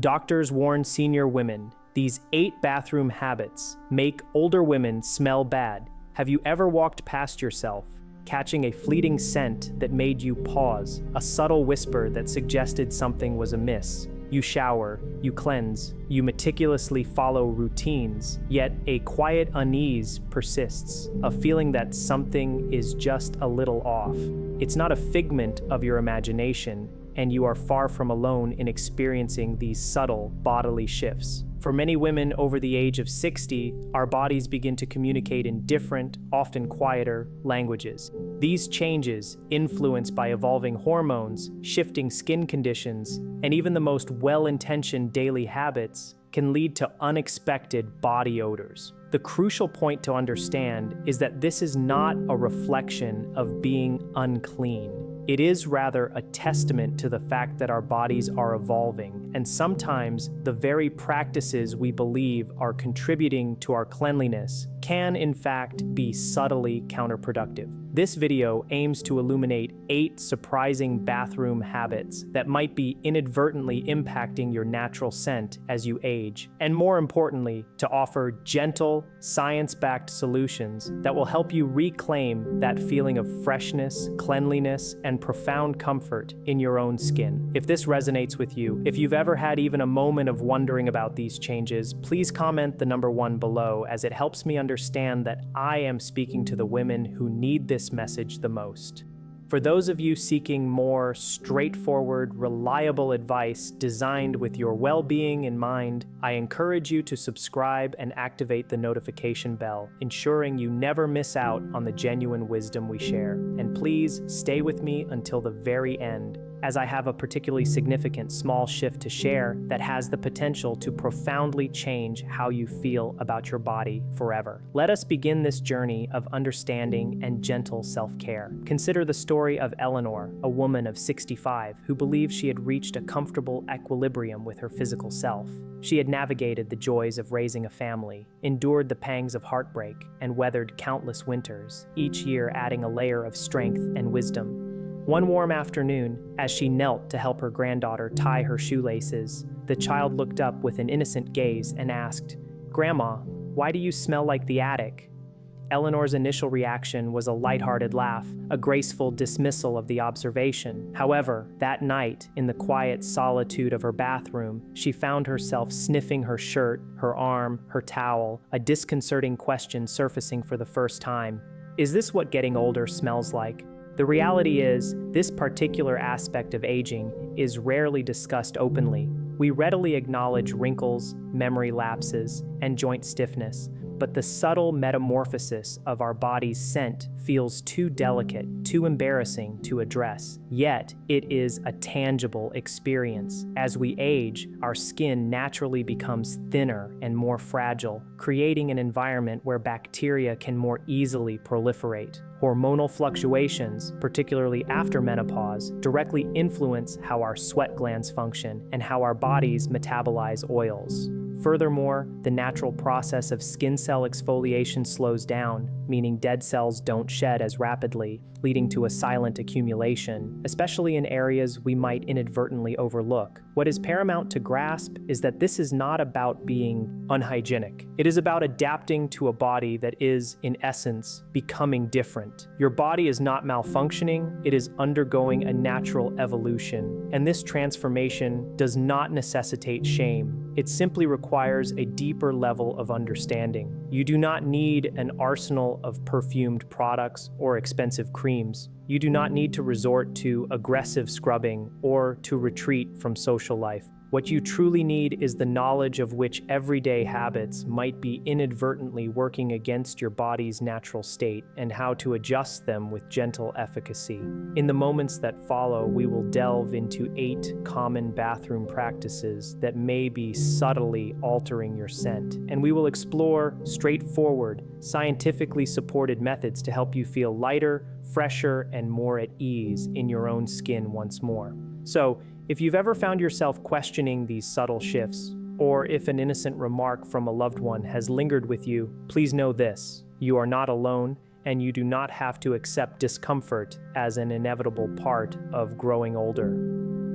Doctors warn senior women, these 8 bathroom habits make older women smell bad. Have you ever walked past yourself, catching a fleeting scent that made you pause, a subtle whisper that suggested something was amiss? You shower, you cleanse, you meticulously follow routines, yet a quiet unease persists, a feeling that something is just a little off. It's not a figment of your imagination, and you are far from alone in experiencing these subtle bodily shifts. For many women over the age of 60, our bodies begin to communicate in different, often quieter, languages. These changes, influenced by evolving hormones, shifting skin conditions, and even the most well-intentioned daily habits, can lead to unexpected body odors. The crucial point to understand is that this is not a reflection of being unclean. It is rather a testament to the fact that our bodies are evolving, and sometimes the very practices we believe are contributing to our cleanliness can, in fact, be subtly counterproductive. This video aims to illuminate 8 surprising bathroom habits that might be inadvertently impacting your natural scent as you age, and more importantly, to offer gentle, science-backed solutions that will help you reclaim that feeling of freshness, cleanliness, and profound comfort in your own skin. If this resonates with you, if you've ever had even a moment of wondering about these changes, please comment the number 1 below, as it helps me understand that I am speaking to the women who need this message the most. For those of you seeking more straightforward, reliable advice designed with your well-being in mind, I encourage you to subscribe and activate the notification bell, ensuring you never miss out on the genuine wisdom we share. And please stay with me until the very end, as I have a particularly significant small shift to share that has the potential to profoundly change how you feel about your body forever. Let us begin this journey of understanding and gentle self-care. Consider the story of Eleanor, a woman of 65 who believed she had reached a comfortable equilibrium with her physical self. She had navigated the joys of raising a family, endured the pangs of heartbreak, and weathered countless winters, each year adding a layer of strength and wisdom. One warm afternoon, as she knelt to help her granddaughter tie her shoelaces, the child looked up with an innocent gaze and asked, "Grandma, why do you smell like the attic?" Eleanor's initial reaction was a lighthearted laugh, a graceful dismissal of the observation. However, that night, in the quiet solitude of her bathroom, she found herself sniffing her shirt, her arm, her towel, a disconcerting question surfacing for the first time. Is this what getting older smells like? The reality is, this particular aspect of aging is rarely discussed openly. We readily acknowledge wrinkles, memory lapses, and joint stiffness, but the subtle metamorphosis of our body's scent feels too delicate, too embarrassing to address. Yet, it is a tangible experience. As we age, our skin naturally becomes thinner and more fragile, creating an environment where bacteria can more easily proliferate. Hormonal fluctuations, particularly after menopause, directly influence how our sweat glands function and how our bodies metabolize oils. Furthermore, the natural process of skin cell exfoliation slows down, meaning dead cells don't shed as rapidly, leading to a silent accumulation, especially in areas we might inadvertently overlook. What is paramount to grasp is that this is not about being unhygienic. It is about adapting to a body that is, in essence, becoming different. Your body is not malfunctioning, it is undergoing a natural evolution, and this transformation does not necessitate shame. It simply requires a deeper level of understanding. You do not need an arsenal of perfumed products or expensive creams. You do not need to resort to aggressive scrubbing or to retreat from social life. What you truly need is the knowledge of which everyday habits might be inadvertently working against your body's natural state and how to adjust them with gentle efficacy. In the moments that follow, we will delve into 8 common bathroom practices that may be subtly altering your scent, and we will explore straightforward, scientifically supported methods to help you feel lighter, fresher, and more at ease in your own skin once more. So, if you've ever found yourself questioning these subtle shifts, or if an innocent remark from a loved one has lingered with you, please know this: you are not alone, and you do not have to accept discomfort as an inevitable part of growing older.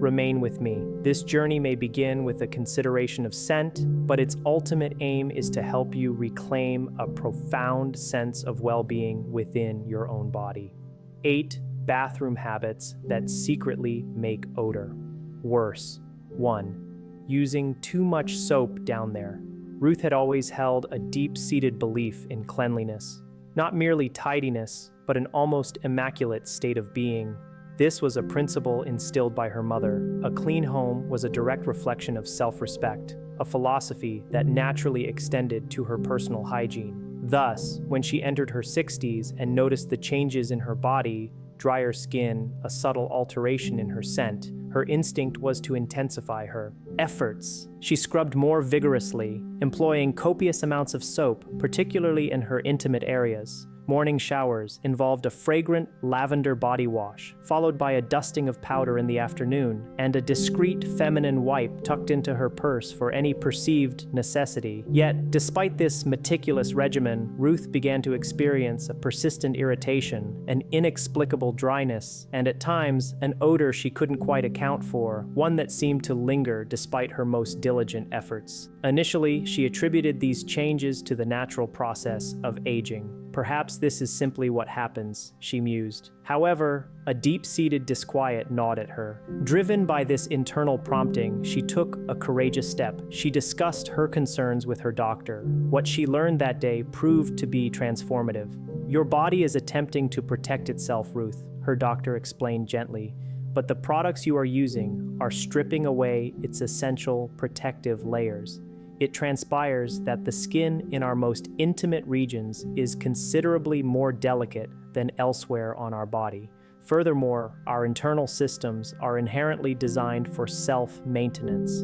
remain with me. This journey may begin with a consideration of scent, but its ultimate aim is to help you reclaim a profound sense of well-being within your own body. 8 bathroom habits that secretly make odor worse. 1. Using too much soap down there. Ruth had always held a deep-seated belief in cleanliness. Not merely tidiness, but an almost immaculate state of being. This was a principle instilled by her mother. A clean home was a direct reflection of self-respect, a philosophy that naturally extended to her personal hygiene. Thus, when she entered her 60s and noticed the changes in her body, drier skin, a subtle alteration in her scent, her instinct was to intensify her efforts. She scrubbed more vigorously, employing copious amounts of soap, particularly in her intimate areas. Morning showers involved a fragrant lavender body wash, followed by a dusting of powder in the afternoon, and a discreet feminine wipe tucked into her purse for any perceived necessity. Yet, despite this meticulous regimen, Ruth began to experience a persistent irritation, an inexplicable dryness, and at times, an odor she couldn't quite account for, one that seemed to linger despite her most diligent efforts. Initially, she attributed these changes to the natural process of aging. Perhaps this is simply what happens, she mused. However, a deep-seated disquiet gnawed at her. Driven by this internal prompting, she took a courageous step. She discussed her concerns with her doctor. What she learned that day proved to be transformative. Your body is attempting to protect itself, Ruth, her doctor explained gently, but the products you are using are stripping away its essential protective layers. It transpires that the skin in our most intimate regions is considerably more delicate than elsewhere on our body. Furthermore, our internal systems are inherently designed for self-maintenance.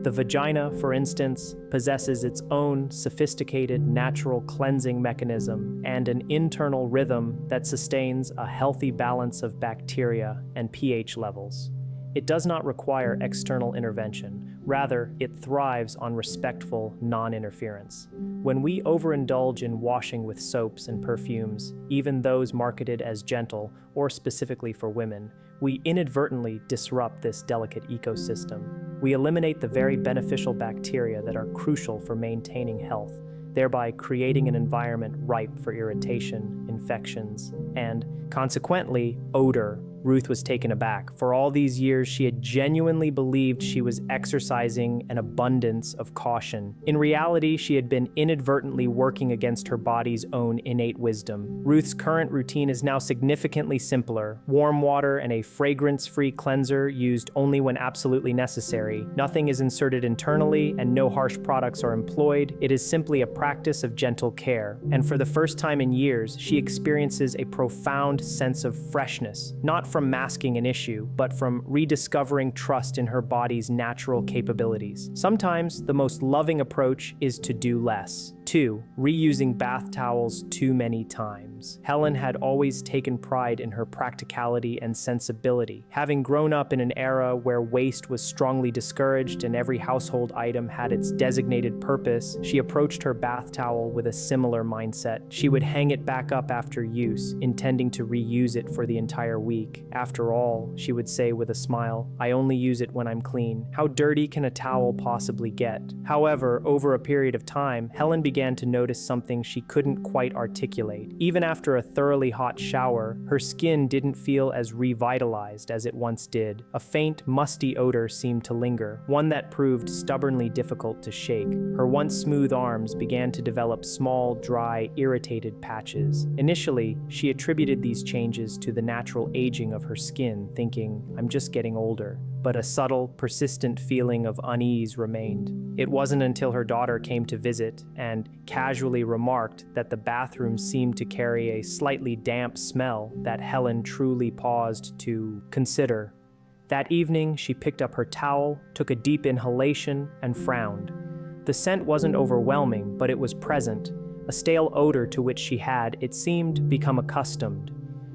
The vagina, for instance, possesses its own sophisticated natural cleansing mechanism and an internal rhythm that sustains a healthy balance of bacteria and pH levels. It does not require external intervention. Rather, it thrives on respectful non-interference. When we overindulge in washing with soaps and perfumes, even those marketed as gentle or specifically for women, we inadvertently disrupt this delicate ecosystem. We eliminate the very beneficial bacteria that are crucial for maintaining health, thereby creating an environment ripe for irritation, infections, and, consequently, odor. Ruth was taken aback. For all these years, she had genuinely believed she was exercising an abundance of caution. In reality, she had been inadvertently working against her body's own innate wisdom. Ruth's current routine is now significantly simpler. Warm water and a fragrance-free cleanser used only when absolutely necessary. Nothing is inserted internally and no harsh products are employed. It is simply a practice of gentle care. And for the first time in years, she experiences a profound sense of freshness, not from masking an issue, but from rediscovering trust in her body's natural capabilities. Sometimes the most loving approach is to do less. 2. Reusing bath towels too many times. Helen had always taken pride in her practicality and sensibility. Having grown up in an era where waste was strongly discouraged and every household item had its designated purpose, she approached her bath towel with a similar mindset. She would hang it back up after use, intending to reuse it for the entire week. After all, she would say with a smile, I only use it when I'm clean. How dirty can a towel possibly get? However, over a period of time, Helen began to notice something she couldn't quite articulate. Even after a thoroughly hot shower, her skin didn't feel as revitalized as it once did. A faint, musty odor seemed to linger, one that proved stubbornly difficult to shake. Her once smooth arms began to develop small, dry, irritated patches. Initially, she attributed these changes to the natural aging of her skin, thinking, I'm just getting older. But a subtle, persistent feeling of unease remained. It wasn't until her daughter came to visit and casually remarked that the bathroom seemed to carry a slightly damp smell that Helen truly paused to consider. That evening, she picked up her towel, took a deep inhalation, and frowned. The scent wasn't overwhelming, but it was present, a stale odor to which she had, it seemed, become accustomed.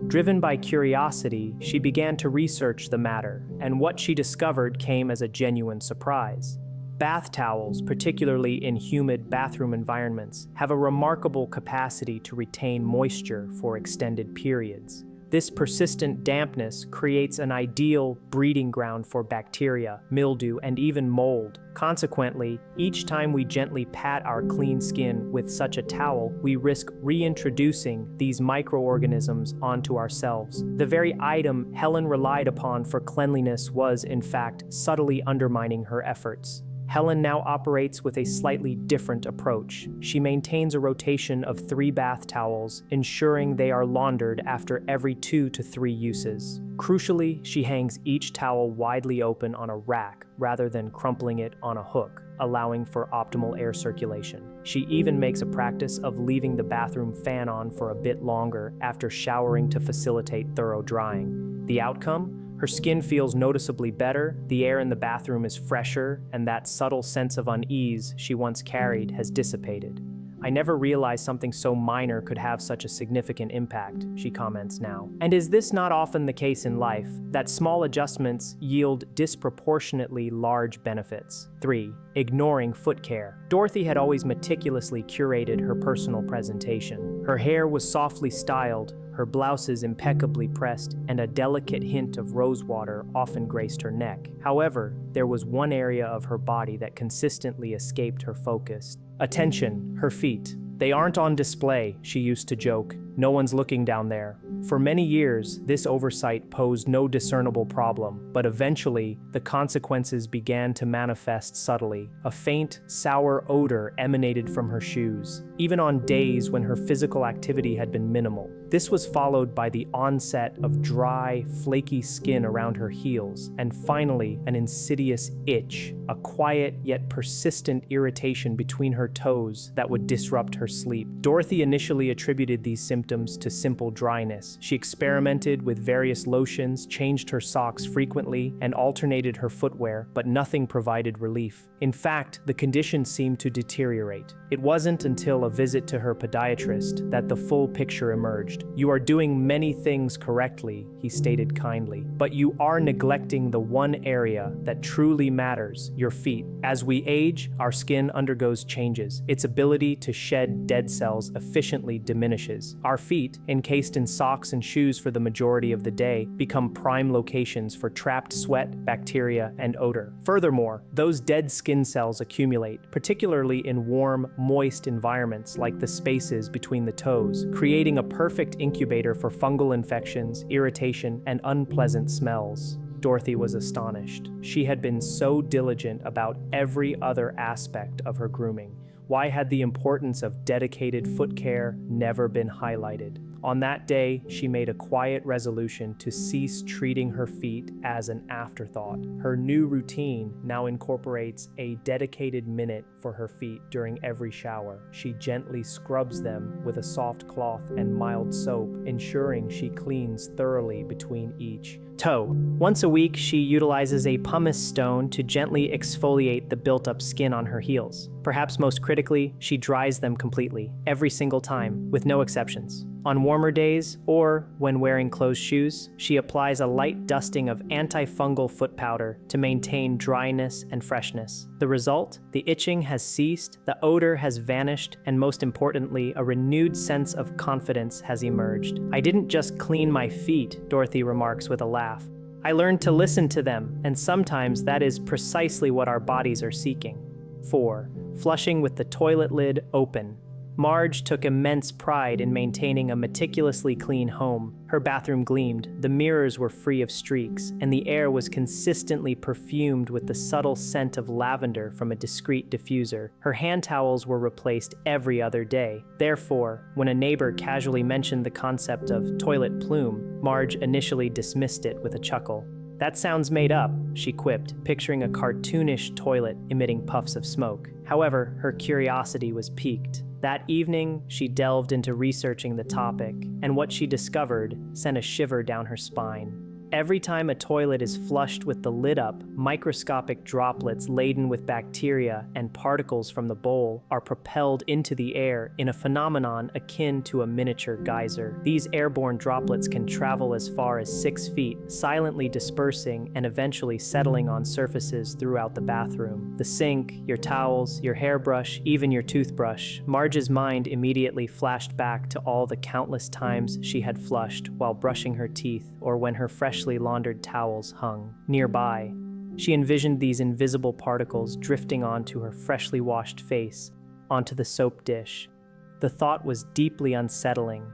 Driven by curiosity, she began to research the matter, and what she discovered came as a genuine surprise. Bath towels, particularly in humid bathroom environments, have a remarkable capacity to retain moisture for extended periods. This persistent dampness creates an ideal breeding ground for bacteria, mildew, and even mold. Consequently, each time we gently pat our clean skin with such a towel, we risk reintroducing these microorganisms onto ourselves. The very item Helen relied upon for cleanliness was, in fact, subtly undermining her efforts. Helen now operates with a slightly different approach. She maintains a rotation of 3 bath towels, ensuring they are laundered after every 2 to 3 uses. Crucially, she hangs each towel widely open on a rack rather than crumpling it on a hook, allowing for optimal air circulation. She even makes a practice of leaving the bathroom fan on for a bit longer after showering to facilitate thorough drying. The outcome? Her skin feels noticeably better, the air in the bathroom is fresher, and that subtle sense of unease she once carried has dissipated. I never realized something so minor could have such a significant impact, she comments now. And is this not often the case in life, that small adjustments yield disproportionately large benefits? 3. Ignoring foot care. Dorothy had always meticulously curated her personal presentation. Her hair was softly styled, her blouses impeccably pressed, and a delicate hint of rosewater often graced her neck. However, there was one area of her body that consistently escaped her focus. Attention, her feet. They aren't on display, she used to joke. No one's looking down there. For many years, this oversight posed no discernible problem, but eventually, the consequences began to manifest subtly. A faint, sour odor emanated from her shoes, even on days when her physical activity had been minimal. This was followed by the onset of dry, flaky skin around her heels, and finally, an insidious itch, a quiet yet persistent irritation between her toes that would disrupt her sleep. Dorothy initially attributed these symptoms to simple dryness. She experimented with various lotions, changed her socks frequently, and alternated her footwear, but nothing provided relief. In fact, the condition seemed to deteriorate. It wasn't until a visit to her podiatrist that the full picture emerged. "You are doing many things correctly," he stated kindly, "but you are neglecting the one area that truly matters, your feet. As we age, our skin undergoes changes. Its ability to shed dead cells efficiently diminishes. Our feet, encased in socks and shoes for the majority of the day, become prime locations for trapped sweat, bacteria, and odor. Furthermore, those dead skin cells accumulate, particularly in warm, moist environments like the spaces between the toes, creating a perfect incubator for fungal infections, irritation, and unpleasant smells." Dorothy was astonished. She had been so diligent about every other aspect of her grooming. Why had the importance of dedicated foot care never been highlighted? On that day, she made a quiet resolution to cease treating her feet as an afterthought. Her new routine now incorporates a dedicated minute for her feet during every shower. She gently scrubs them with a soft cloth and mild soap, ensuring she cleans thoroughly between each toe. Once a week, she utilizes a pumice stone to gently exfoliate the built-up skin on her heels. Perhaps most critically, she dries them completely, every single time, with no exceptions. On warmer days, or when wearing closed shoes, she applies a light dusting of antifungal foot powder to maintain dryness and freshness. The result? The itching has ceased, the odor has vanished, and most importantly, a renewed sense of confidence has emerged. "I didn't just clean my feet," Dorothy remarks with a laugh. "I learned to listen to them, and sometimes that is precisely what our bodies are seeking." 4. Flushing with the toilet lid open. Marge took immense pride in maintaining a meticulously clean home. Her bathroom gleamed, the mirrors were free of streaks, and the air was consistently perfumed with the subtle scent of lavender from a discreet diffuser. Her hand towels were replaced every other day. Therefore, when a neighbor casually mentioned the concept of toilet plume, Marge initially dismissed it with a chuckle. "That sounds made up," she quipped, picturing a cartoonish toilet emitting puffs of smoke. However, her curiosity was piqued. That evening, she delved into researching the topic, and what she discovered sent a shiver down her spine. Every time a toilet is flushed with the lid up, microscopic droplets laden with bacteria and particles from the bowl are propelled into the air in a phenomenon akin to a miniature geyser. These airborne droplets can travel as far as 6 feet, silently dispersing and eventually settling on surfaces throughout the bathroom. The sink, your towels, your hairbrush, even your toothbrush. Marge's mind immediately flashed back to all the countless times she had flushed while brushing her teeth or when her freshly laundered towels hung nearby. She envisioned these invisible particles drifting onto her freshly washed face, onto the soap dish. The thought was deeply unsettling.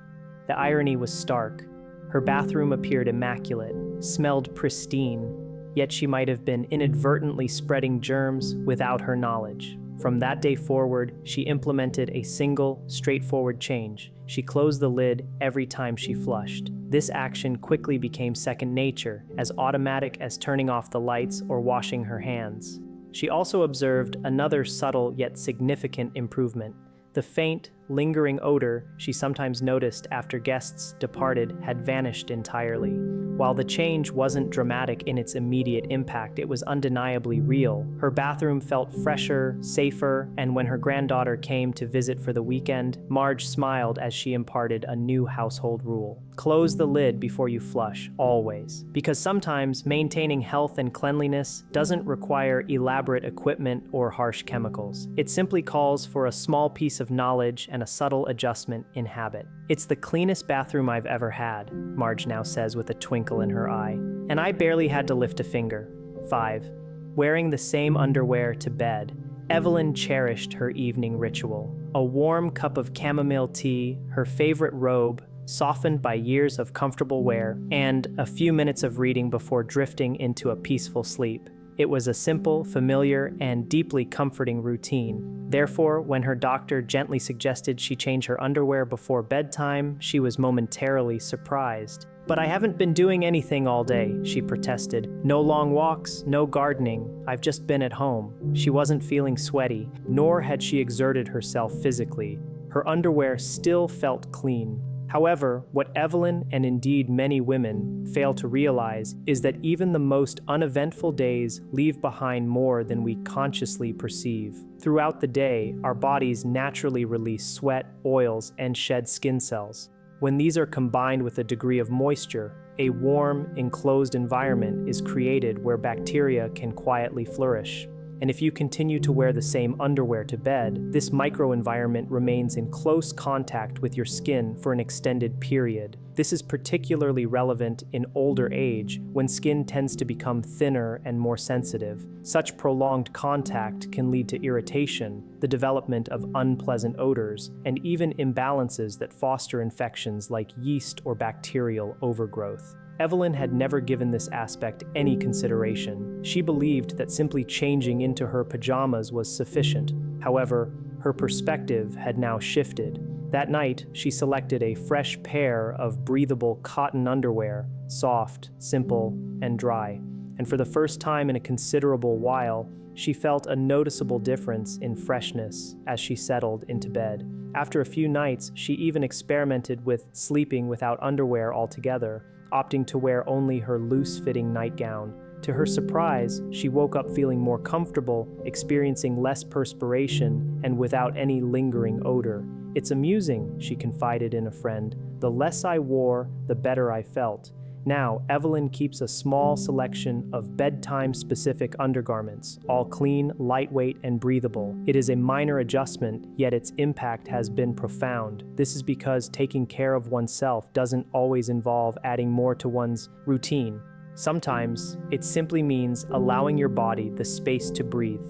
The irony was stark. Her bathroom appeared immaculate, smelled pristine, yet she might have been inadvertently spreading germs without her knowledge. From that day forward, she implemented a single, straightforward change. She closed the lid every time she flushed. This action quickly became second nature, as automatic as turning off the lights or washing her hands. She also observed another subtle yet significant improvement. The faint, lingering odor she sometimes noticed after guests departed had vanished entirely. While the change wasn't dramatic in its immediate impact, it was undeniably real. Her bathroom felt fresher, safer, and when her granddaughter came to visit for the weekend, Marge smiled as she imparted a new household rule. Close the lid before you flush, always. Because sometimes maintaining health and cleanliness doesn't require elaborate equipment or harsh chemicals. It simply calls for a small piece of knowledge and a subtle adjustment in habit. It's the cleanest bathroom I've ever had, Marge now says with a twinkle in her eye. And I barely had to lift a finger. 5. Wearing the same underwear to bed. Evelyn cherished her evening ritual. A warm cup of chamomile tea, her favorite robe, softened by years of comfortable wear, and a few minutes of reading before drifting into a peaceful sleep. It was a simple, familiar, and deeply comforting routine. Therefore, when her doctor gently suggested she change her underwear before bedtime, she was momentarily surprised. "But I haven't been doing anything all day," she protested. "No long walks, no gardening. I've just been at home." She wasn't feeling sweaty, nor had she exerted herself physically. Her underwear still felt clean. However, what Evelyn, and indeed many women, fail to realize is that even the most uneventful days leave behind more than we consciously perceive. Throughout the day, our bodies naturally release sweat, oils, and shed skin cells. When these are combined with a degree of moisture, a warm, enclosed environment is created where bacteria can quietly flourish. And if you continue to wear the same underwear to bed, this microenvironment remains in close contact with your skin for an extended period. This is particularly relevant in older age, when skin tends to become thinner and more sensitive. Such prolonged contact can lead to irritation, the development of unpleasant odors, and even imbalances that foster infections like yeast or bacterial overgrowth. Evelyn had never given this aspect any consideration. She believed that simply changing into her pajamas was sufficient. However, her perspective had now shifted. That night, she selected a fresh pair of breathable cotton underwear, soft, simple, and dry. And for the first time in a considerable while, she felt a noticeable difference in freshness as she settled into bed. After a few nights, she even experimented with sleeping without underwear altogether, opting to wear only her loose-fitting nightgown. To her surprise, she woke up feeling more comfortable, experiencing less perspiration, and without any lingering odor. "It's amusing," she confided in a friend. "The less I wore, the better I felt." Now, Evelyn keeps a small selection of bedtime-specific undergarments, all clean, lightweight, and breathable. It is a minor adjustment, yet its impact has been profound. This is because taking care of oneself doesn't always involve adding more to one's routine. Sometimes, it simply means allowing your body the space to breathe.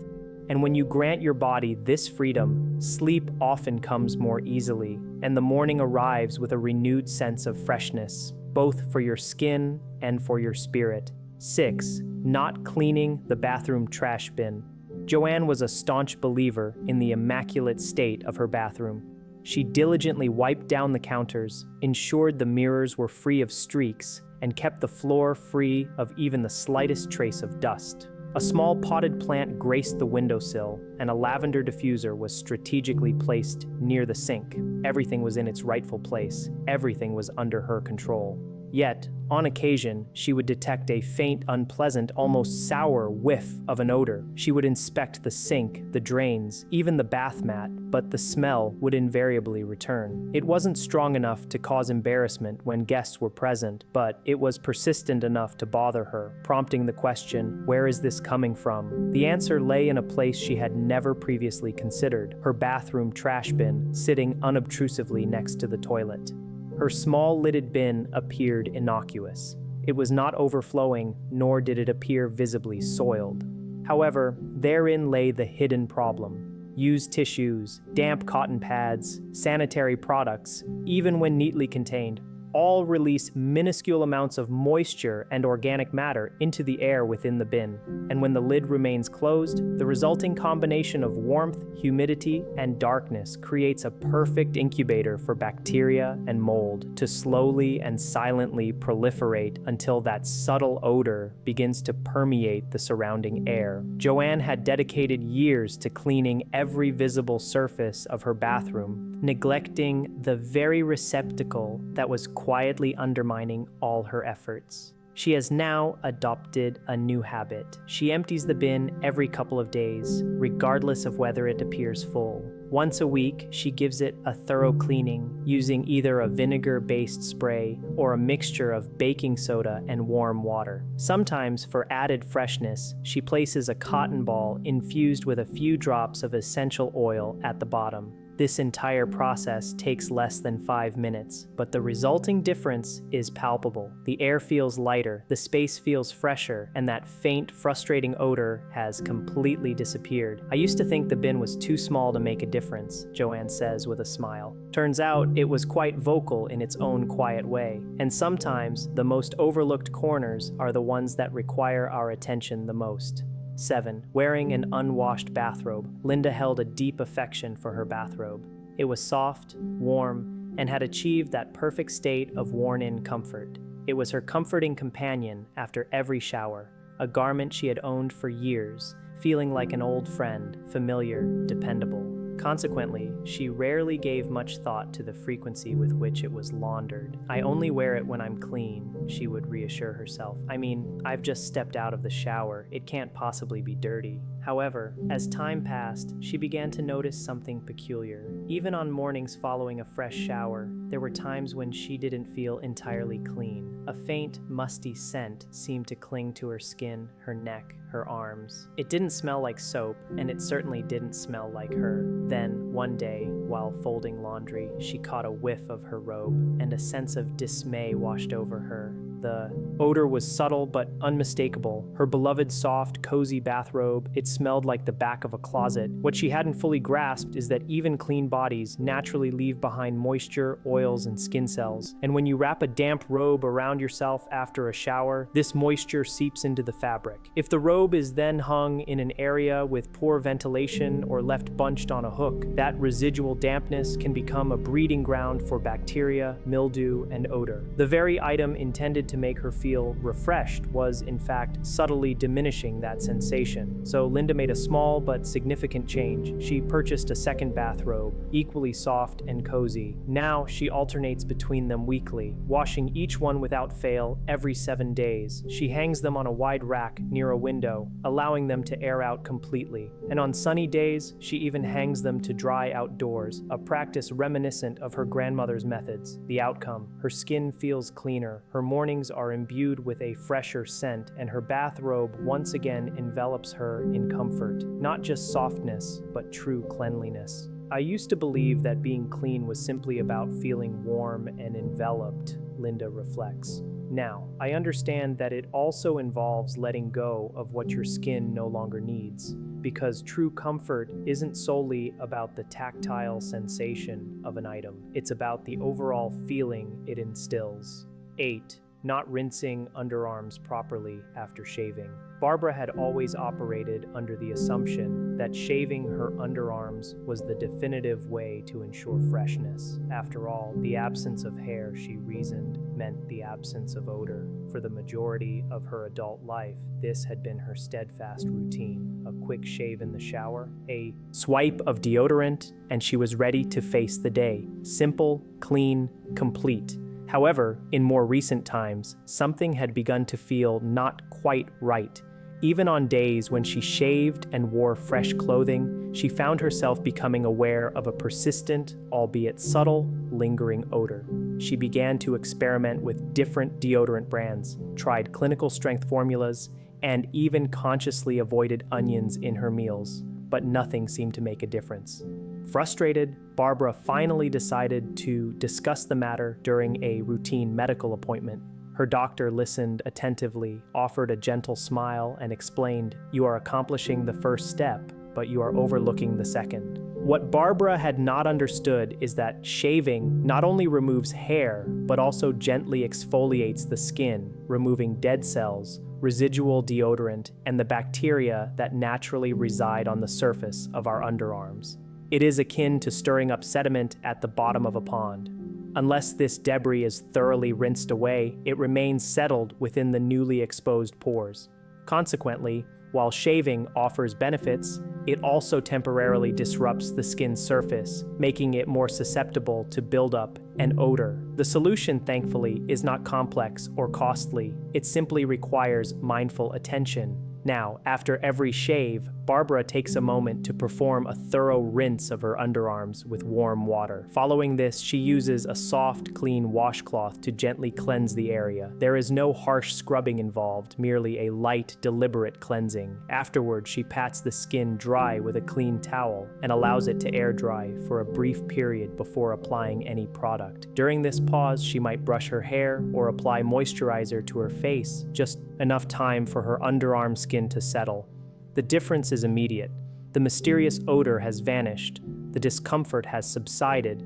And when you grant your body this freedom, sleep often comes more easily, and the morning arrives with a renewed sense of freshness, both for your skin and for your spirit. 6. Not cleaning the bathroom trash bin. Joanne was a staunch believer in the immaculate state of her bathroom. She diligently wiped down the counters, ensured the mirrors were free of streaks, and kept the floor free of even the slightest trace of dust. A small potted plant graced the windowsill, and a lavender diffuser was strategically placed near the sink. Everything was in its rightful place. Everything was under her control. Yet, on occasion, she would detect a faint, unpleasant, almost sour whiff of an odor. She would inspect the sink, the drains, even the bath mat, but the smell would invariably return. It wasn't strong enough to cause embarrassment when guests were present, but it was persistent enough to bother her, prompting the question, where is this coming from? The answer lay in a place she had never previously considered, her bathroom trash bin, sitting unobtrusively next to the toilet. Her small lidded bin appeared innocuous. It was not overflowing, nor did it appear visibly soiled. However, therein lay the hidden problem. Used tissues, damp cotton pads, sanitary products, even when neatly contained, all release minuscule amounts of moisture and organic matter into the air within the bin. And when the lid remains closed, the resulting combination of warmth, humidity, and darkness creates a perfect incubator for bacteria and mold to slowly and silently proliferate until that subtle odor begins to permeate the surrounding air. Joanne had dedicated years to cleaning every visible surface of her bathroom, neglecting the very receptacle that was quietly undermining all her efforts. She has now adopted a new habit. She empties the bin every couple of days, regardless of whether it appears full. Once a week, she gives it a thorough cleaning, using either a vinegar-based spray or a mixture of baking soda and warm water. Sometimes, for added freshness, she places a cotton ball infused with a few drops of essential oil at the bottom. This entire process takes less than 5 minutes, but the resulting difference is palpable. The air feels lighter, the space feels fresher, and that faint, frustrating odor has completely disappeared. I used to think the bin was too small to make a difference, Joanne says with a smile. Turns out it was quite vocal in its own quiet way, and sometimes the most overlooked corners are the ones that require our attention the most. 7. Wearing an unwashed bathrobe. Linda held a deep affection for her bathrobe. It was soft, warm, and had achieved that perfect state of worn-in comfort. It was her comforting companion after every shower, a garment she had owned for years, feeling like an old friend, familiar, dependable. Consequently, she rarely gave much thought to the frequency with which it was laundered. "I only wear it when I'm clean," she would reassure herself. "I mean, I've just stepped out of the shower. It can't possibly be dirty." However, as time passed, she began to notice something peculiar. Even on mornings following a fresh shower, there were times when she didn't feel entirely clean. A faint, musty scent seemed to cling to her skin, her neck, her arms. It didn't smell like soap, and it certainly didn't smell like her. Then, one day, while folding laundry, she caught a whiff of her robe, and a sense of dismay washed over her. The odor was subtle but unmistakable. Her beloved soft, cozy bathrobe, it smelled like the back of a closet. What she hadn't fully grasped is that even clean bodies naturally leave behind moisture, oils, and skin cells. And when you wrap a damp robe around yourself after a shower, this moisture seeps into the fabric. If the robe is then hung in an area with poor ventilation or left bunched on a hook, that residual dampness can become a breeding ground for bacteria, mildew, and odor. The very item intended to make her feel refreshed was, in fact, subtly diminishing that sensation. So Linda made a small but significant change. She purchased a second bathrobe, equally soft and cozy. Now she alternates between them weekly, washing each one without fail every 7 days. She hangs them on a wide rack near a window, allowing them to air out completely. And on sunny days, she even hangs them to dry outdoors, a practice reminiscent of her grandmother's methods. The outcome: her skin feels cleaner, her mornings are imbued with a fresher scent, and her bathrobe once again envelops her in comfort, not just softness, but true cleanliness. I used to believe that being clean was simply about feeling warm and enveloped, Linda reflects. Now, I understand that it also involves letting go of what your skin no longer needs, because true comfort isn't solely about the tactile sensation of an item. It's about the overall feeling it instills. 8. Not rinsing underarms properly after shaving. Barbara had always operated under the assumption that shaving her underarms was the definitive way to ensure freshness. After all, the absence of hair, she reasoned, meant the absence of odor. For the majority of her adult life, this had been her steadfast routine. A quick shave in the shower, a swipe of deodorant, and she was ready to face the day. Simple, clean, complete. However, in more recent times, something had begun to feel not quite right. Even on days when she shaved and wore fresh clothing, she found herself becoming aware of a persistent, albeit subtle, lingering odor. She began to experiment with different deodorant brands, tried clinical strength formulas, and even consciously avoided onions in her meals, but nothing seemed to make a difference. Frustrated, Barbara finally decided to discuss the matter during a routine medical appointment. Her doctor listened attentively, offered a gentle smile, and explained, "You are accomplishing the first step, but you are overlooking the second." What Barbara had not understood is that shaving not only removes hair, but also gently exfoliates the skin, removing dead cells, residual deodorant, and the bacteria that naturally reside on the surface of our underarms. It is akin to stirring up sediment at the bottom of a pond. Unless this debris is thoroughly rinsed away, it remains settled within the newly exposed pores. Consequently, while shaving offers benefits, it also temporarily disrupts the skin's surface, making it more susceptible to buildup and odor. The solution, thankfully, is not complex or costly. It simply requires mindful attention. Now, after every shave, Barbara takes a moment to perform a thorough rinse of her underarms with warm water. Following this, she uses a soft, clean washcloth to gently cleanse the area. There is no harsh scrubbing involved, merely a light, deliberate cleansing. Afterward, she pats the skin dry with a clean towel and allows it to air dry for a brief period before applying any product. During this pause, she might brush her hair or apply moisturizer to her face, just enough time for her underarm skin to settle. The difference is immediate. The mysterious odor has vanished, the discomfort has subsided,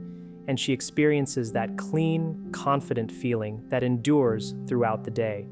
and she experiences that clean, confident feeling that endures throughout the day.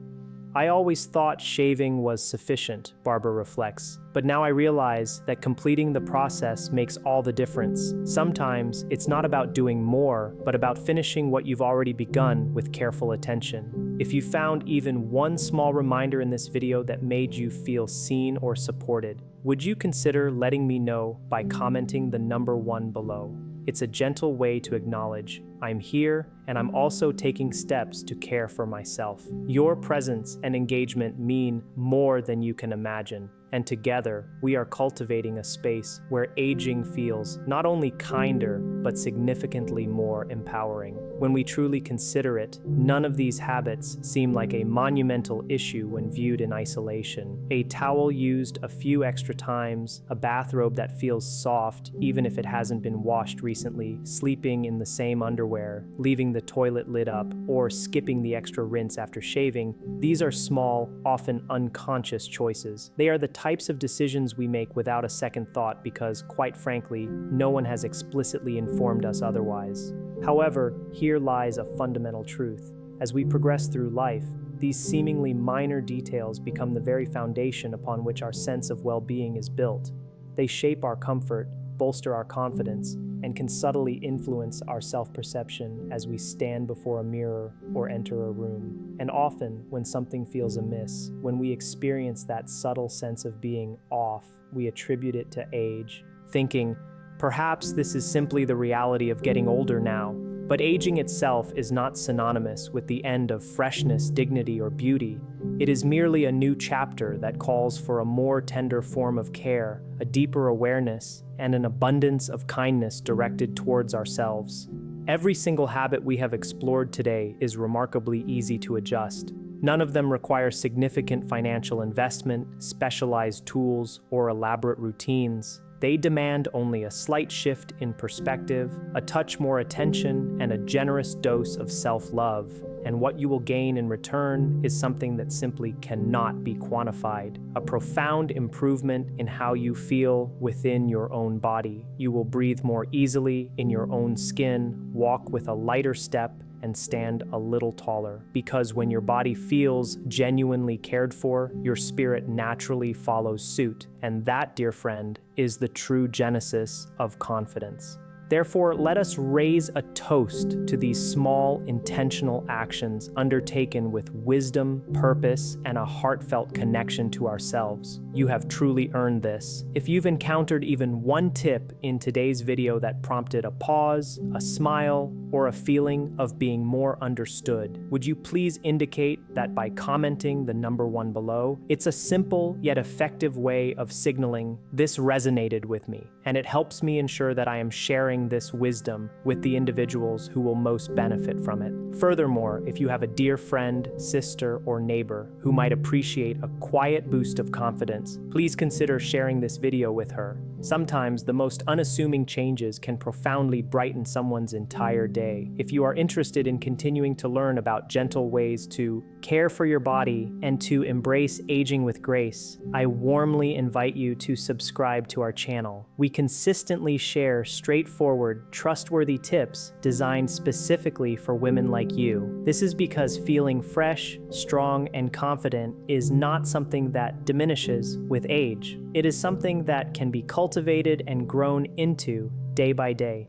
I always thought shaving was sufficient, Barbara reflects, but now I realize that completing the process makes all the difference. Sometimes it's not about doing more, but about finishing what you've already begun with careful attention. If you found even one small reminder in this video that made you feel seen or supported, would you consider letting me know by commenting the number 1 below? It's a gentle way to acknowledge, I'm here and I'm also taking steps to care for myself. Your presence and engagement mean more than you can imagine. And together, we are cultivating a space where aging feels not only kinder, but significantly more empowering. When we truly consider it, none of these habits seem like a monumental issue when viewed in isolation. A towel used a few extra times, a bathrobe that feels soft even if it hasn't been washed recently, sleeping in the same underwear, leaving the toilet lid up, or skipping the extra rinse after shaving, these are small, often unconscious choices. They are the types of decisions we make without a second thought because, quite frankly, no one has explicitly informed us otherwise. However, here lies a fundamental truth. As we progress through life, these seemingly minor details become the very foundation upon which our sense of well-being is built. They shape our comfort, bolster our confidence, and can subtly influence our self-perception as we stand before a mirror or enter a room. And often, when something feels amiss, when we experience that subtle sense of being off, we attribute it to age, thinking, perhaps this is simply the reality of getting older now. But aging itself is not synonymous with the end of freshness, dignity, or beauty. It is merely a new chapter that calls for a more tender form of care, a deeper awareness, and an abundance of kindness directed towards ourselves. Every single habit we have explored today is remarkably easy to adjust. None of them require significant financial investment, specialized tools, or elaborate routines. They demand only a slight shift in perspective, a touch more attention, and a generous dose of self-love. And what you will gain in return is something that simply cannot be quantified. A profound improvement in how you feel within your own body. You will breathe more easily in your own skin, walk with a lighter step, and stand a little taller. Because when your body feels genuinely cared for, your spirit naturally follows suit. And that, dear friend, is the true genesis of confidence. Therefore, let us raise a toast to these small, intentional actions undertaken with wisdom, purpose, and a heartfelt connection to ourselves. You have truly earned this. If you've encountered even one tip in today's video that prompted a pause, a smile, or a feeling of being more understood, would you please indicate that by commenting the number 1 below? It's a simple yet effective way of signaling this resonated with me, and it helps me ensure that I am sharing this wisdom with the individuals who will most benefit from it. Furthermore, if you have a dear friend, sister, or neighbor who might appreciate a quiet boost of confidence, please consider sharing this video with her. Sometimes the most unassuming changes can profoundly brighten someone's entire day. If you are interested in continuing to learn about gentle ways to care for your body and to embrace aging with grace, I warmly invite you to subscribe to our channel. We consistently share straightforward, trustworthy tips designed specifically for women like you. This is because feeling fresh, strong, and confident is not something that diminishes with age. It is something that can be cultivated and grown into day by day.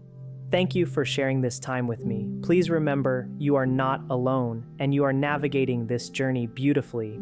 Thank you for sharing this time with me. Please remember, you are not alone, and you are navigating this journey beautifully.